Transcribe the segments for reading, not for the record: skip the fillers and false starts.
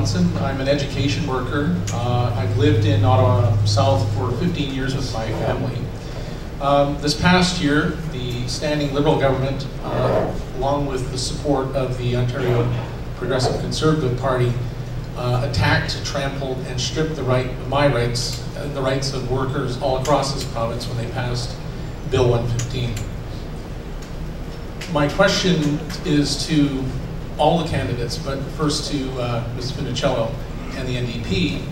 Johnson. I'm an education worker. I've lived in Ottawa South for 15 years with my family. This past year, the standing Liberal government, along with the support of the Ontario Progressive Conservative Party, attacked, trampled, and stripped my rights and the rights of workers all across this province when they passed Bill 115. My question is to all the candidates, but first to Ms. Funicello and the NDP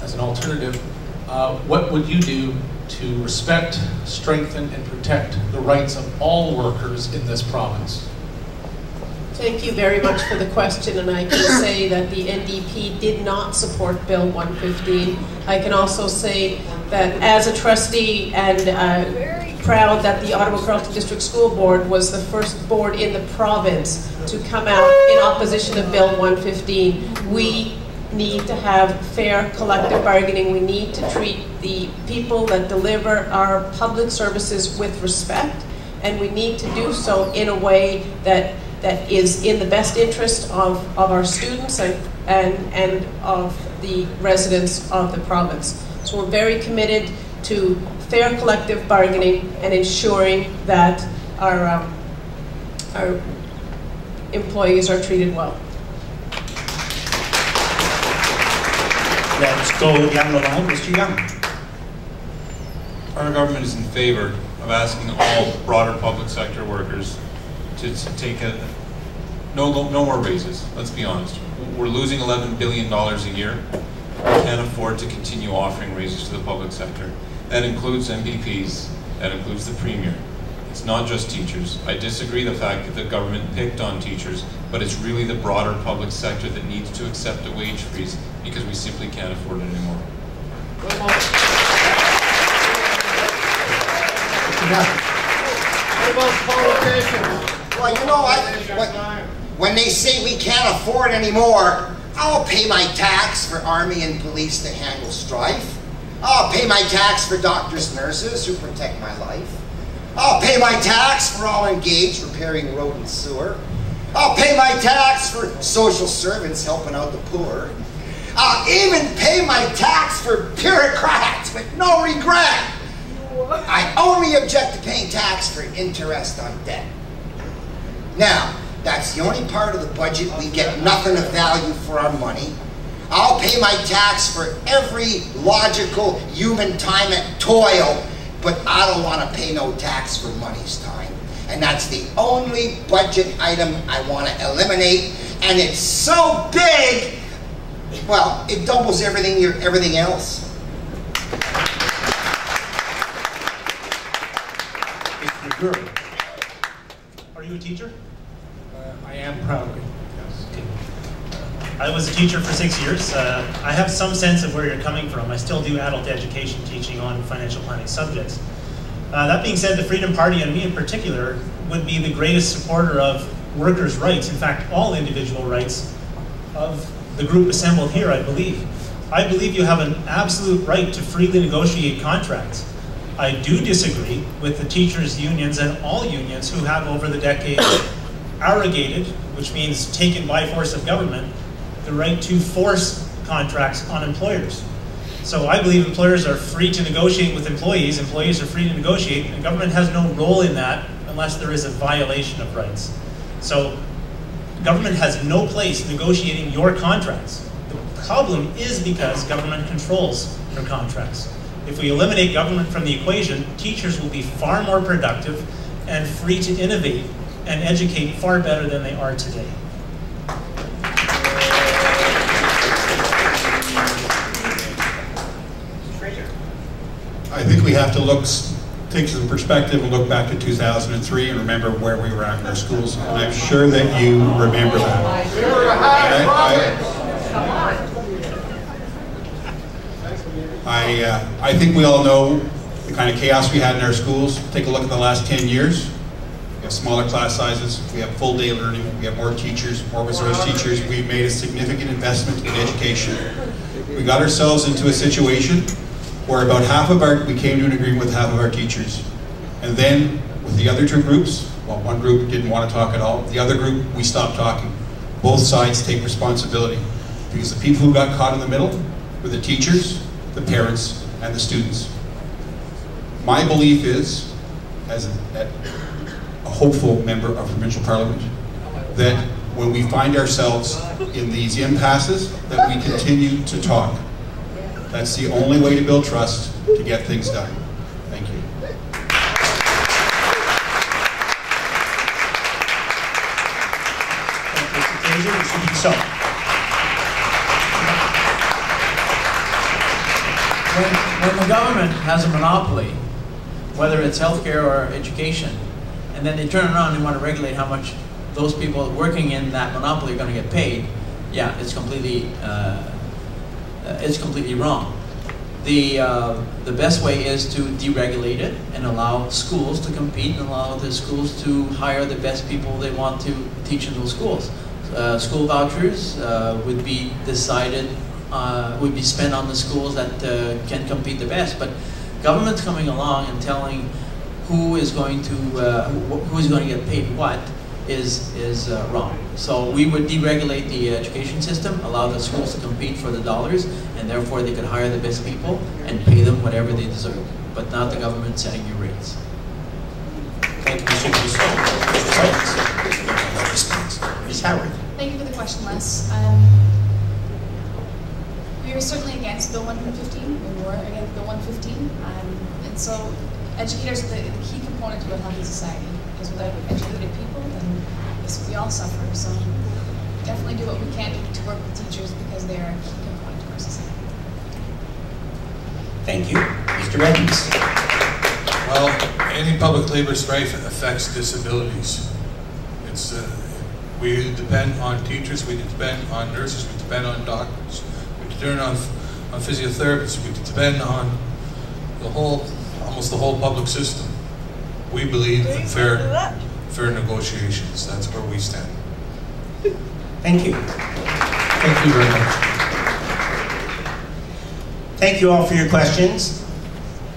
as an alternative. What would you do to respect, strengthen, and protect the rights of all workers in this province? Thank you very much for the question, and I can say that the NDP did not support Bill 115. I can also say that as a trustee and proud that the Ottawa-Carleton District School Board was the first board in the province to come out in opposition of Bill 115. We need to have fair collective bargaining. We need to treat the people that deliver our public services with respect, and we need to do so in a way that is in the best interest of our students and of the residents of the province. So we're very committed to fair collective bargaining and ensuring that our employees are treated well. Let's go down the line, Mr. Young. Our government is in favor of asking all broader public sector workers to take no more raises. Let's be honest. We're losing $11 billion a year. We can't afford to continue offering raises to the public sector. That includes MPPs, that includes the Premier. It's not just teachers. I disagree the fact that the government picked on teachers, but it's really the broader public sector that needs to accept a wage freeze because we simply can't afford it anymore. What about politicians? Well, you know when they say we can't afford anymore, I'll pay my tax for army and police to handle strife. I'll pay my tax for doctors and nurses who protect my life. I'll pay my tax for all engaged repairing road and sewer. I'll pay my tax for social servants helping out the poor. I'll even pay my tax for bureaucrats with no regret. I only object to paying tax for interest on debt. Now, that's the only part of the budget we get nothing of value for our money. I'll pay my tax for every logical human time and toil, but I don't want to pay no tax for money's time. And that's the only budget item I want to eliminate, and it's so big, well, it doubles everything else. Are you a teacher? I am proudly. I was a teacher for 6 years. I have some sense of where you're coming from. I still do adult education teaching on financial planning subjects. That being said, the Freedom Party, and me in particular, would be the greatest supporter of workers' rights, in fact, all individual rights of the group assembled here, I believe. I believe you have an absolute right to freely negotiate contracts. I do disagree with the teachers' unions and all unions who have over the decades arrogated, which means taken by force of government, the right to force contracts on employers. So I believe employers are free to negotiate with employees are free to negotiate, and government has no role in that unless there is a violation of rights. So government has no place negotiating your contracts. The problem is because government controls your contracts. If we eliminate government from the equation, teachers will be far more productive and free to innovate and educate far better than they are today. I think we have to take some perspective and look back to 2003 and remember where we were at in our schools. And I'm sure that you remember that. I think we all know the kind of chaos we had in our schools. Take a look at the last 10 years. We have smaller class sizes, we have full day learning, we have more teachers, more resource teachers. We've made a significant investment in education. We got ourselves into a situation where about we came to an agreement with half of our teachers. And then with the other two groups, well, one group didn't want to talk at all. The other group, we stopped talking. Both sides take responsibility. Because the people who got caught in the middle were the teachers, the parents, and the students. My belief is, as a hopeful member of provincial parliament, that when we find ourselves in these impasses, that we continue to talk. That's the only way to build trust, to get things done. Thank you. So, when the government has a monopoly, whether it's healthcare or education, and then they turn around and want to regulate how much those people working in that monopoly are going to get paid, yeah, it's completely wrong. The best way is to deregulate it and allow schools to compete and allow the schools to hire the best people they want to teach in those schools. School vouchers would be decided, would be spent on the schools that can compete the best. But government's coming along and telling who is going to get paid what is wrong. So we would deregulate the education system, allow the schools to compete for the dollars, and therefore they could hire the best people and pay them whatever they deserve, but not the government setting your rates. Thank you, Mr. Crusoe. Ms. Howard. Thank you for the question, Les. We are certainly against Bill 115. We were against Bill 115. And so educators are the key component to a healthy society. Because without educated people, then we all suffer. So definitely do what we can to work with teachers because they are a key component to our society. Thank you. Mr. Evans. Well, any public labor strife affects disabilities. It's we depend on teachers, we depend on nurses, we depend on doctors, we depend on physiotherapists, we depend on almost the whole public system. We believe in fair negotiations. That's where we stand. Thank you. Thank you very much. Thank you all for your questions.